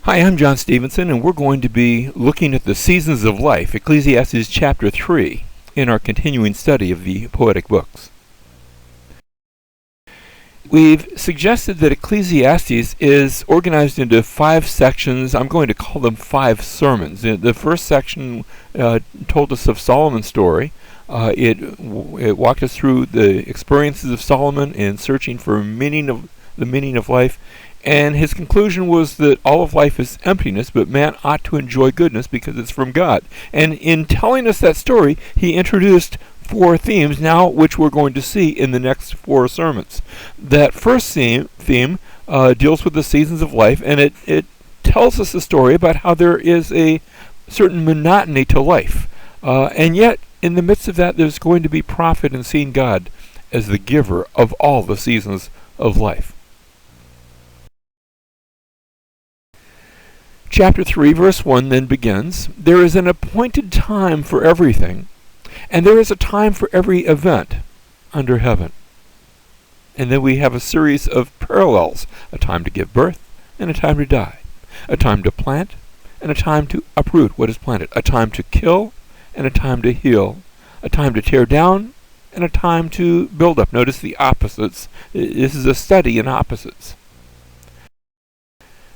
Hi, I'm John Stevenson, and we're going to be looking at the seasons of life, Ecclesiastes chapter 3, in our continuing study of the Poetic books. We've suggested that Ecclesiastes is organized into 5 sections. I'm going to call them 5 sermons. The first section told us of Solomon's story. It walked us through the experiences of Solomon in searching for the meaning of life. And his conclusion was that all of life is emptiness, but man ought to enjoy goodness because it's from God. And in telling us that story, he introduced 4 themes now, which we're going to see in the next 4 sermons. That first theme deals with the seasons of life, and it tells us a story about how there is a certain monotony to life. And yet, in the midst of that, there's going to be profit in seeing God as the giver of all the seasons of life. Chapter 3, verse 1 then begins, "There is an appointed time for everything, and there is a time for every event under heaven." And then we have a series of parallels, a time to give birth and a time to die, a time to plant and a time to uproot what is planted, a time to kill and a time to heal, a time to tear down and a time to build up. Notice the opposites. This is a study in opposites.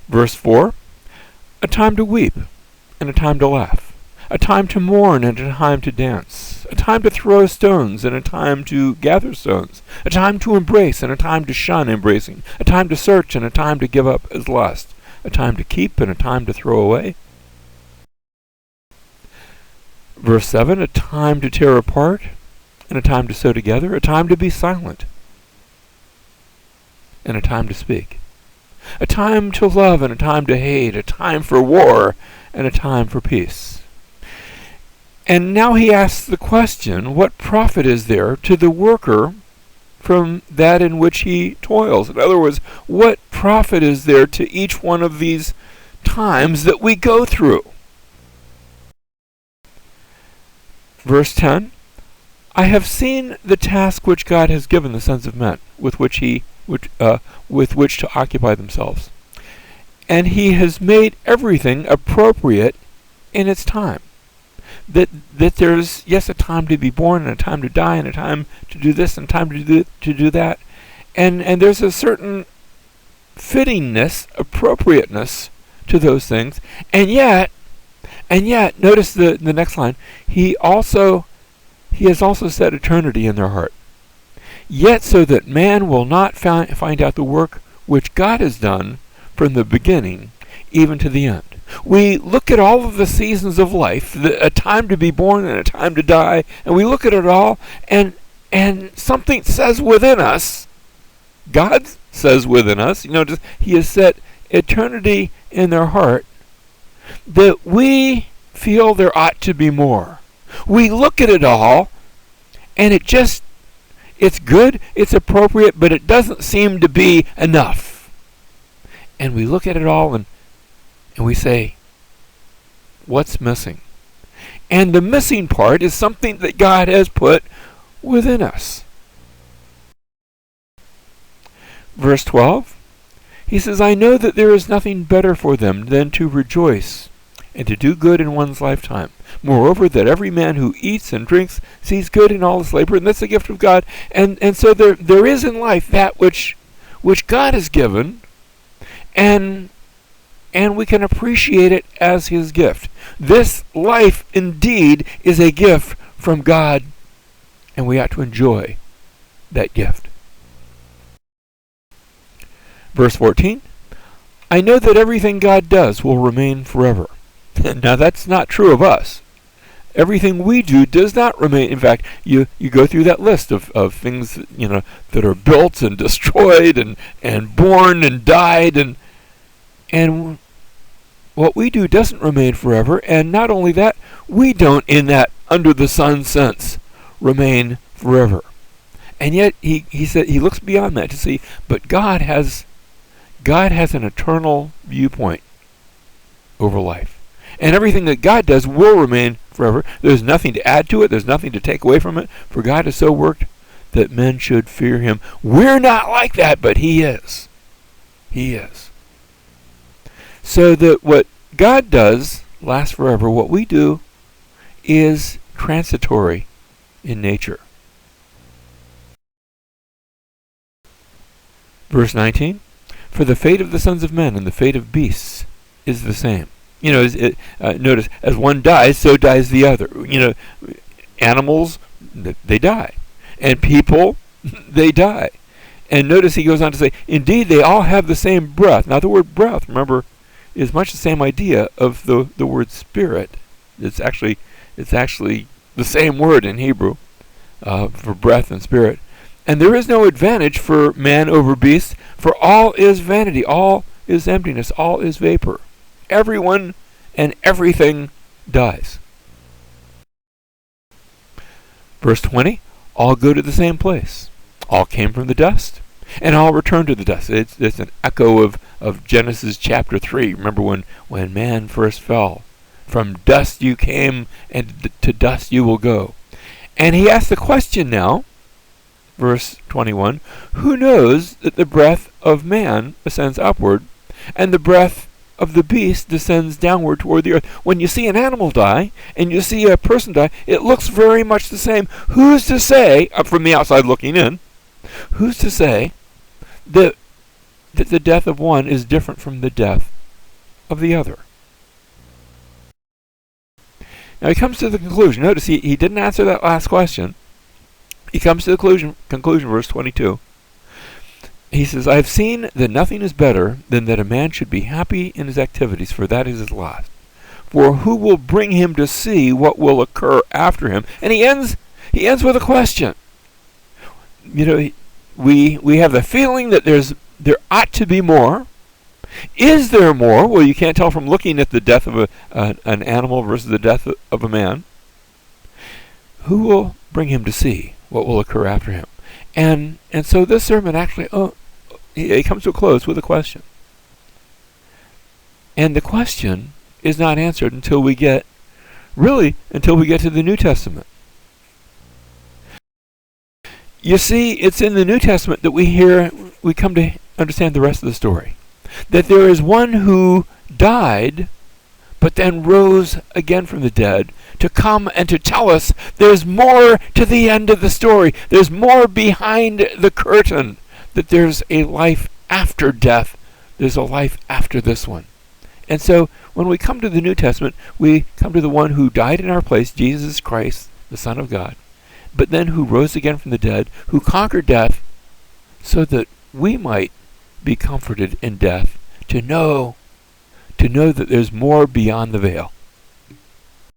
Verse 4, "A time to weep and a time to laugh, a time to mourn and a time to dance, a time to throw stones and a time to gather stones, a time to embrace and a time to shun embracing, a time to search and a time to give up as lust, a time to keep and a time to throw away." Verse 7, "A time to tear apart and a time to sew together, a time to be silent and a time to speak, a time to love and a time to hate, a time for war and a time for peace." And now he asks the question, what profit is there to the worker from that in which he toils? In other words, what profit is there to each one of these times that we go through? Verse 10, "I have seen the task which God has given the sons of men, with which to occupy themselves. And he has made everything appropriate in its time." That there's, yes, a time to be born and a time to die and a time to do this and a time to do that. And there's a certain fittingness, appropriateness to those things. And yet, notice the next line, he has also set eternity in their heart. "Yet so that man will not find out the work which God has done from the beginning even to the end." We look at all of the seasons of life, a time to be born and a time to die, and we look at it all, and something says within us, God says within us, he has set eternity in their heart, that we feel there ought to be more. We look at it all, and it's good, it's appropriate, but it doesn't seem to be enough. And we look at it all and we say, what's missing? And the missing part is something that God has put within us. Verse 12, he says, "I know that there is nothing better for them than to rejoice and to do good in one's lifetime. Moreover, that every man who eats and drinks sees good in all his labor," and that's a gift of God. And so there is in life that which God has given, and we can appreciate it as his gift. This life indeed is a gift from God, and we ought to enjoy that gift. Verse 14, "I know that everything God does will remain forever." Now that's not true of us. Everything we do does not remain. In fact, you go through that list of things that are built and destroyed and born and died, and what we do doesn't remain forever. And not only that, we don't, in that under the sun sense, remain forever. And yet he said he looks beyond that to see, but God has an eternal viewpoint over life. And everything that God does will remain forever. There's nothing to add to it. There's nothing to take away from it. For God has so worked that men should fear him. We're not like that, but he is. He is. So that what God does lasts forever. What we do is transitory in nature. Verse 19, for the fate of the sons of men and the fate of beasts is the same. Notice, as one dies, so dies the other. Animals, they die. And people, they die. And notice he goes on to say, indeed, they all have the same breath. Now, the word breath, remember, is much the same idea of the word spirit. It's actually the same word in Hebrew for breath and spirit. And there is no advantage for man over beast, for all is vanity, all is emptiness, all is vapor. Everyone and everything dies. Verse 20, all go to the same place. All came from the dust, and all return to the dust. It's an echo of Genesis chapter 3. Remember when man first fell. From dust you came, and to dust you will go. And he asks the question now, verse 21, who knows that the breath of man ascends upward, and the breath of the beast descends downward toward the earth? When you see an animal die, and you see a person die, it looks very much the same. Who's to say, from the outside looking in, who's to say that the death of one is different from the death of the other? Now he comes to the conclusion. Notice he didn't answer that last question. He comes to the conclusion, verse 22. He says, I have seen that nothing is better than that a man should be happy in his activities, for that is his lot. For who will bring him to see what will occur after him? And he ends with a question. We have the feeling that there ought to be more. Is there more? Well, you can't tell from looking at the death of an animal versus the death of a man. Who will bring him to see what will occur after him? And so this sermon actually, it comes to a close with a question. And the question is not answered until we get to the New Testament. You see, it's in the New Testament that we come to understand the rest of the story. That there is one who died, but then rose again from the dead to come and to tell us there's more to the end of the story. There's more behind the curtain. That there's a life after death. There's a life after this one. And so when we come to the New Testament, we come to the one who died in our place, Jesus Christ, the Son of God, but then who rose again from the dead, who conquered death, so that we might be comforted in death, to know that there's more beyond the veil.